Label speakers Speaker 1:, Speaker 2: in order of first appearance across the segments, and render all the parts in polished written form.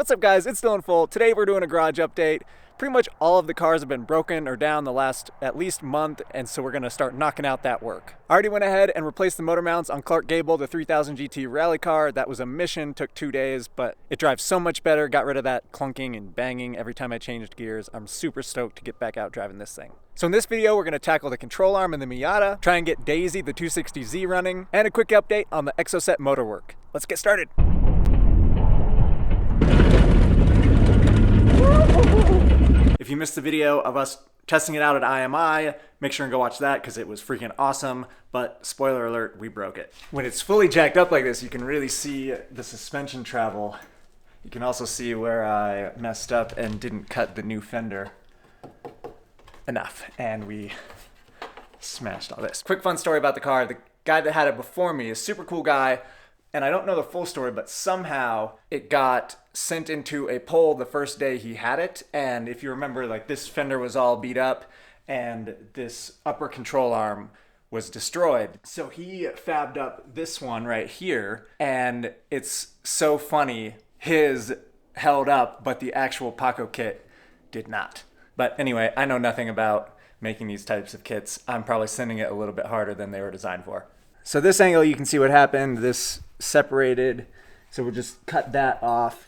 Speaker 1: What's up guys, it's Dylan Full. Today we're doing a garage update. Pretty much all of the cars have been broken or down the last at least month, and so we're gonna start knocking out that work. I already went ahead and replaced the motor mounts on Clark Gable, the 3000 GT rally car. That was a mission, took 2 days, but it drives so much better. Got rid of that clunking and banging every time I changed gears. I'm super stoked to get back out driving this thing. So in this video, we're gonna tackle the control arm in the Miata, try and get Daisy, the 260Z running, and a quick update on the Exocet motor work. Let's get started. If you missed the video of us testing it out at IMI, make sure and go watch that because it was freaking awesome. But spoiler alert, we broke it. When it's fully jacked up like this, you can really see the suspension travel. You can also see where I messed up and didn't cut the new fender enough, and we smashed all this. Quick fun story about the car. The guy that had it before me is a super cool guy, and I don't know the full story, but somehow it got sent into a pole the first day he had it. And if you remember, like, this fender was all beat up and this upper control arm was destroyed. So he fabbed up this one right here, and it's so funny. His held up, but the actual Paco kit did not. But anyway, I know nothing about making these types of kits. I'm probably sending it a little bit harder than they were designed for. So this angle, you can see what happened. This separated, so we'll just cut that off.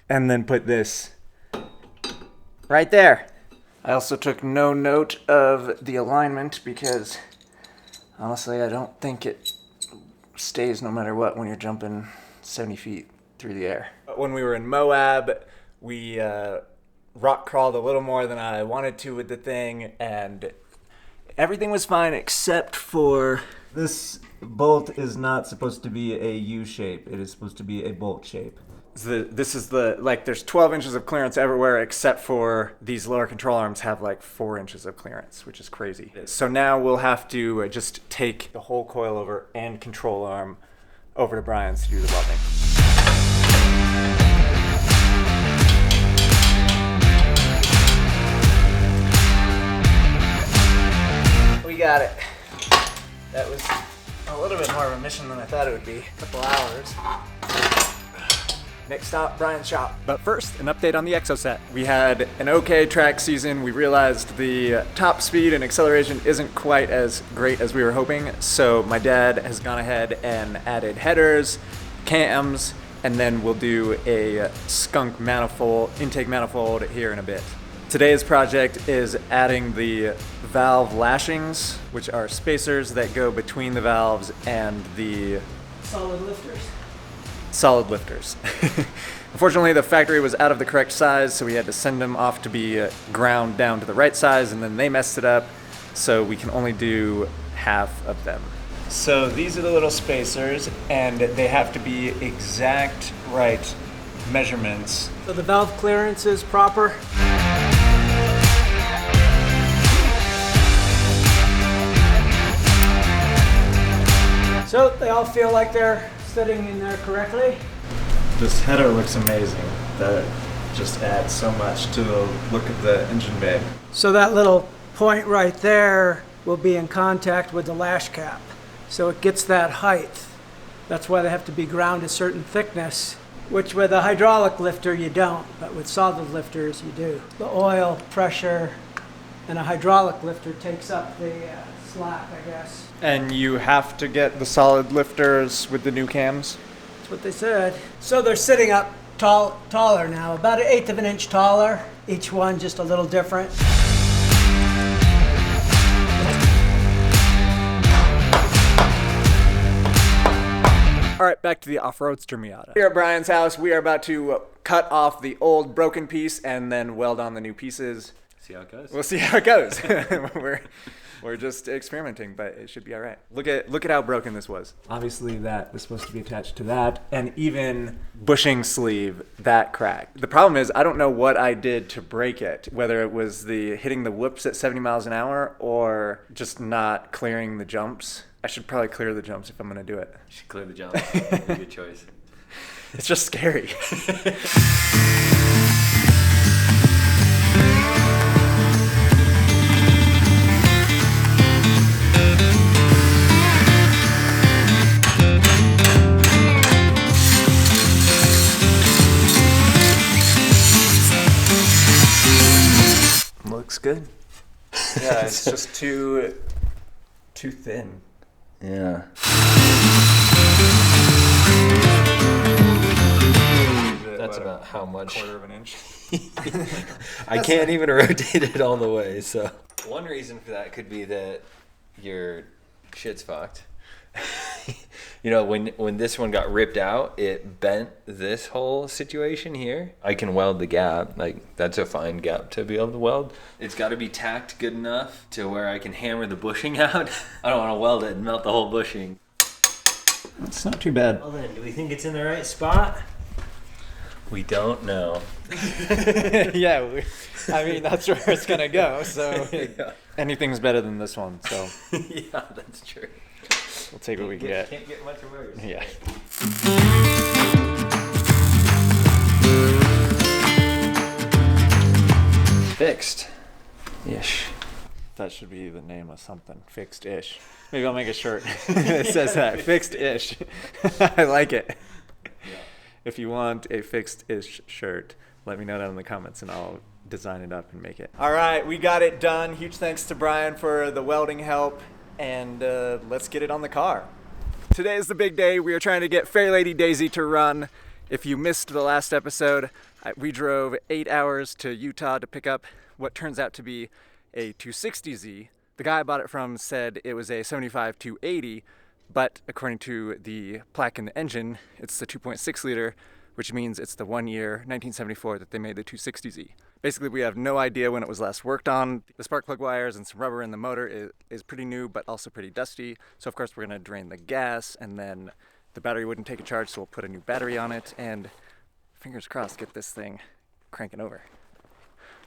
Speaker 1: And then put this right there. I also took no note of the alignment because honestly, I don't think it stays no matter what when you're jumping 70 feet through the air. When we were in Moab, we rock crawled a little more than I wanted to with the thing, and everything was fine except for this bolt is not supposed to be a U shape. It is supposed to be a bolt shape. This is there's 12 inches of clearance everywhere except for these lower control arms have like 4 inches of clearance, which is crazy. So now we'll have to just take the whole coilover and control arm over to Brian's to do the welding. We got it. That was a little bit more of a mission than I thought it would be. A couple hours. Next stop, Brian's shop. But first, an update on the Exocet. We had an okay track season. We realized the top speed and acceleration isn't quite as great as we were hoping. So my dad has gone ahead and added headers, cams, and then we'll do a skunk manifold, intake manifold here in a bit. Today's project is adding the valve lashings, which are spacers that go between the valves and the
Speaker 2: solid lifters.
Speaker 1: Solid lifters. Unfortunately, the factory was out of the correct size, so we had to send them off to be ground down to the right size, and then they messed it up, so we can only do half of them. So these are the little spacers, and they have to be exact right measurements.
Speaker 2: So the valve clearance is proper. So they all feel like they're sitting in there correctly.
Speaker 1: This header looks amazing. That just adds so much to the look of the engine bay.
Speaker 2: So that little point right there will be in contact with the lash cap. So it gets that height. That's why they have to be ground a certain thickness, which with a hydraulic lifter you don't, but with solid lifters you do. The oil, pressure, and a hydraulic lifter takes up the slack, I guess.
Speaker 1: And you have to get the solid lifters with the new cams?
Speaker 2: That's what they said. So they're sitting up taller now, about 1/8 of an inch taller. Each one just a little different.
Speaker 1: All right, back to the off-roadster Miata. Here at Brian's house, we are about to cut off the old broken piece and then weld on the new pieces.
Speaker 3: See how it goes.
Speaker 1: We'll see how it goes. We're just experimenting, but it should be all right. Look at how broken this was. Obviously, that was supposed to be attached to that, and even bushing sleeve that cracked. The problem is I don't know what I did to break it. Whether it was the hitting the whoops at 70 miles an hour or just not clearing the jumps. I should probably clear the jumps if I'm gonna do it.
Speaker 3: You should clear the jump. Good choice.
Speaker 1: It's just scary. good. Yeah, it's just too thin.
Speaker 3: Yeah. That's about how much.
Speaker 1: Quarter of an inch.
Speaker 3: I can't even rotate it all the way. So one reason for that could be that your shit's fucked. You know, when this one got ripped out, it bent this whole situation here. I can weld the gap. Like, that's a fine gap to be able to weld. It's got to be tacked good enough to where I can hammer the bushing out. I don't want to weld it and melt the whole bushing.
Speaker 1: It's not too bad.
Speaker 4: Well then, do we think it's in the right spot?
Speaker 3: We don't know.
Speaker 1: Yeah, I mean, that's where it's going to go. So
Speaker 3: Yeah.
Speaker 1: anything's better than this one. So
Speaker 3: Yeah, that's true.
Speaker 1: we'll take what we can get.
Speaker 3: Can't get much worse.
Speaker 1: Yeah.
Speaker 3: Fixed. Ish.
Speaker 1: That should be the name of something. Fixed-ish. Maybe I'll make a shirt that says that. Fixed-ish. I like it. If you want a fixed-ish shirt, let me know down in the comments and I'll design it up and make it. All right, we got it done. Huge thanks to Brian for the welding help, and let's get it on the car. Today is the big day. We are trying to get Fairlady Daisy to run. If you missed the last episode, we drove 8 hours to Utah to pick up what turns out to be a 260Z. The guy I bought it from said it was a 75 280, but according to the plaque in the engine, it's the 2.6 liter, which means it's the 1 year, 1974, that they made the 260Z. Basically, we have no idea when it was last worked on. The spark plug wires and some rubber in the motor is pretty new, but also pretty dusty. So of course we're gonna drain the gas, and then the battery wouldn't take a charge, so we'll put a new battery on it, and fingers crossed, get this thing cranking over.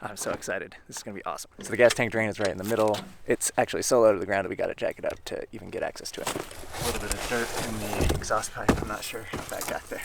Speaker 1: I'm so excited. This is gonna be awesome. So the gas tank drain is right in the middle. It's actually so low to the ground that we gotta jack it up to even get access to it. A little bit of dirt in the exhaust pipe. I'm not sure how that got there.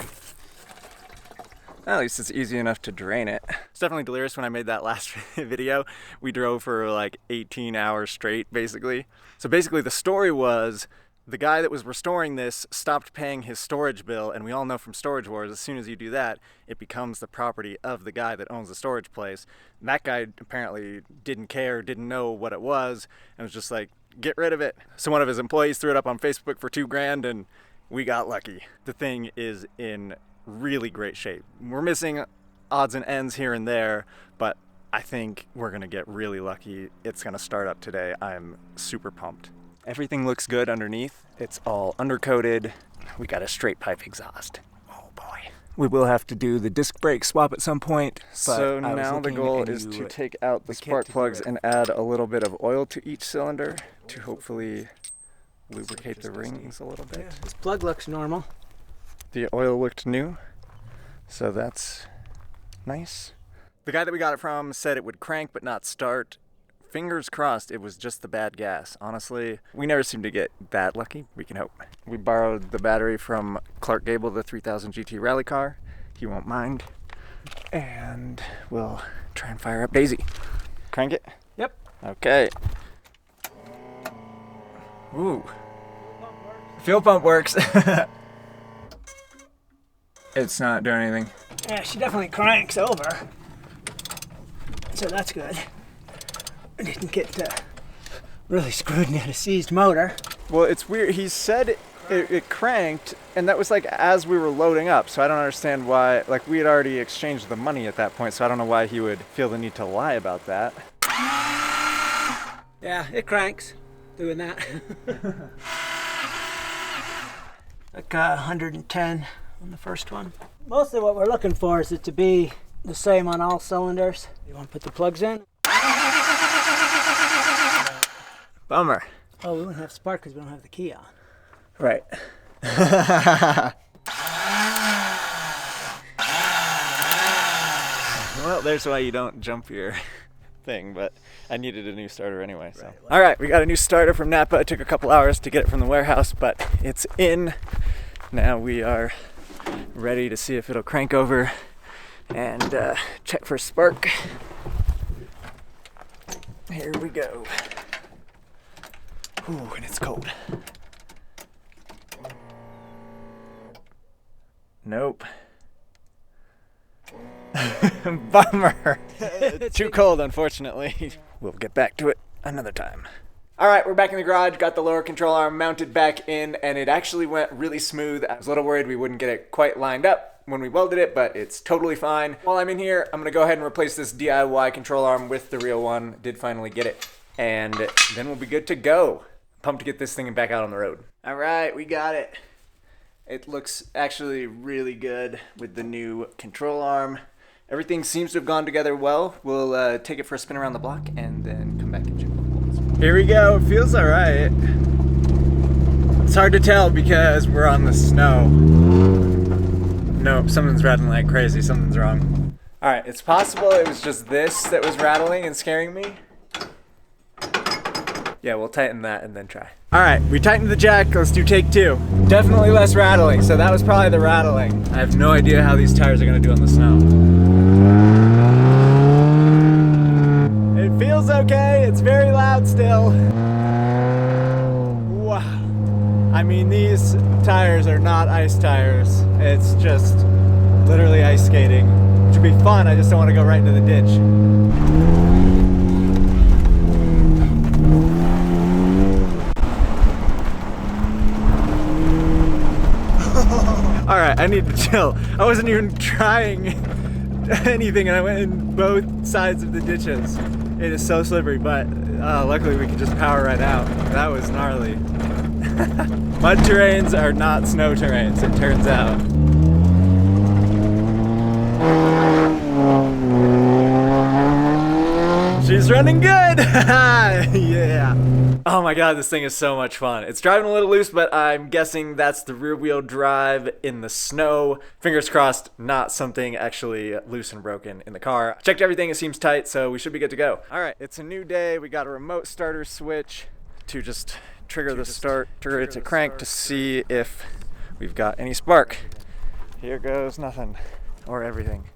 Speaker 1: At least it's easy enough to drain it. It's definitely delirious. When I made that last video, we drove for like 18 hours straight, basically. So basically the story was, the guy that was restoring this stopped paying his storage bill, and we all know from Storage Wars, as soon as you do that, it becomes the property of the guy that owns the storage place. And that guy apparently didn't care, didn't know what it was, and was just like, get rid of it. So one of his employees threw it up on Facebook for $2,000, and we got lucky. The thing is in really great shape. We're missing odds and ends here and there, but I think we're gonna get really lucky. It's gonna start up today. I'm super pumped. Everything looks good underneath. It's all undercoated. We got a straight pipe exhaust. Oh boy. We will have to do the disc brake swap at some point. So now the goal is to take out the spark plugs and add a little bit of oil to each cylinder to hopefully lubricate the rings a little bit.
Speaker 2: This plug looks normal.
Speaker 1: The oil looked new, so that's nice. The guy that we got it from said it would crank but not start. Fingers crossed it was just the bad gas. Honestly, we never seem to get that lucky. We can hope. We borrowed the battery from Clark Gable, the 3000 GT rally car. He won't mind. And we'll try and fire up Daisy. Crank it?
Speaker 2: Yep.
Speaker 1: Okay. Ooh. Fuel pump works. It's not doing anything.
Speaker 2: Yeah, she definitely cranks over. So that's good. I didn't get really screwed near the seized motor.
Speaker 1: Well, it's weird. He said it cranked, and that was like as we were loading up. So I don't understand why. Like, we had already exchanged the money at that point, so I don't know why he would feel the need to lie about that.
Speaker 2: Yeah, it cranks doing that. Like 110 on the first one. Mostly what we're looking for is it to be the same on all cylinders. You want to put the plugs in?
Speaker 1: Bummer.
Speaker 2: Oh, we wouldn't have spark because we don't have the key on.
Speaker 1: Right. Well, there's why you don't jump your thing, but I needed a new starter anyway, so. Right. All right, we got a new starter from Napa. It took a couple hours to get it from the warehouse, but it's in. Now we are ready to see if it'll crank over and check for spark. Here we go. Ooh, and it's cold. Nope. Bummer. Too cold, unfortunately. We'll get back to it another time. All right, we're back in the garage, got the lower control arm mounted back in, and it actually went really smooth. I was a little worried we wouldn't get it quite lined up when we welded it, but it's totally fine. While I'm in here, I'm gonna go ahead and replace this DIY control arm with the real one. Did finally get it. And then we'll be good to go. Pumped to get this thing back out on the road. All right, we got it. It looks actually really good with the new control arm. Everything seems to have gone together well. We'll take it for a spin around the block and then come back and check the bolts. Here we go. It feels all right. It's hard to tell because we're on the snow. Nope, something's rattling like crazy. Something's wrong. All right, it's possible it was just this that was rattling and scaring me. Yeah, we'll tighten that and then try. All right, we tightened the jack. Let's do take two. Definitely less rattling, so that was probably the rattling. I have no idea how these tires are gonna do on the snow. It feels okay. It's very loud still. Wow. I mean, these tires are not ice tires. It's just literally ice skating, which would be fun. I just don't want to go right into the ditch. All right, I need to chill. I wasn't even trying anything and I went in both sides of the ditches. It is so slippery, but luckily we could just power right out. That was gnarly. Mud terrains are not snow terrains, it turns out. She's running good! Yeah. Oh my god, this thing is so much fun. It's driving a little loose, but I'm guessing that's the rear wheel drive in the snow. Fingers crossed, not something actually loose and broken in the car. Checked everything, it seems tight, so we should be good to go. All right, it's a new day. We got a remote starter switch to just trigger it to crank to see if we've got any spark. Here goes nothing, or everything.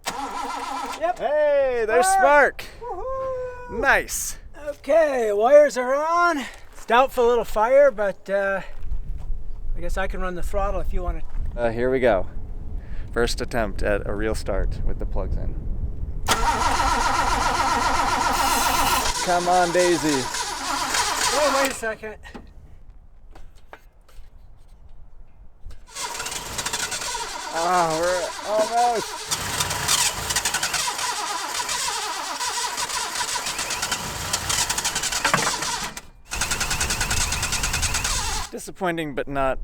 Speaker 2: Yep.
Speaker 1: Hey, there's spark.
Speaker 2: Woohoo!
Speaker 1: Nice.
Speaker 2: Okay, wires are on. It's doubtful little fire, but I guess I can run the throttle if you want to.
Speaker 1: Here we go. First attempt at a real start with the plugs in. Come on, Daisy.
Speaker 2: Oh, wait a second.
Speaker 1: Oh, we're almost. Disappointing, but not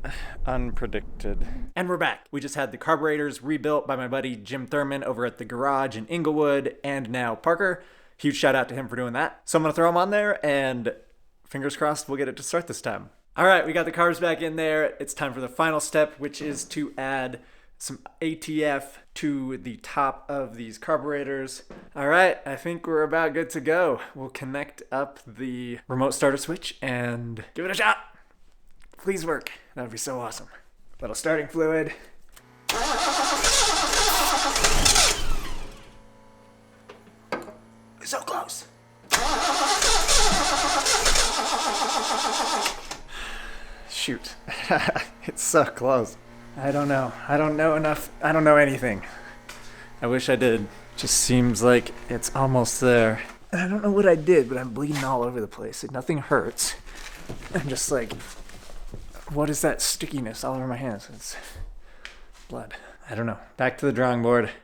Speaker 1: unpredicted. And we're back. We just had the carburetors rebuilt by my buddy Jim Thurman over at the garage in Inglewood, and now Parker. Huge shout out to him for doing that. So I'm gonna throw them on there, and fingers crossed we'll get it to start this time. All right, we got the carbs back in there. It's time for the final step, which is to add some ATF to the top of these carburetors. All right, I think we're about good to go. We'll connect up the remote starter switch and give it a shot. Please work. That would be so awesome. Little starting fluid. So close. Shoot. It's so close. I don't know. I don't know enough. I don't know anything. I wish I did. Just seems like it's almost there. And I don't know what I did, but I'm bleeding all over the place. Nothing hurts. I'm just like, what is that stickiness all over my hands? It's blood. I don't know. Back to the drawing board.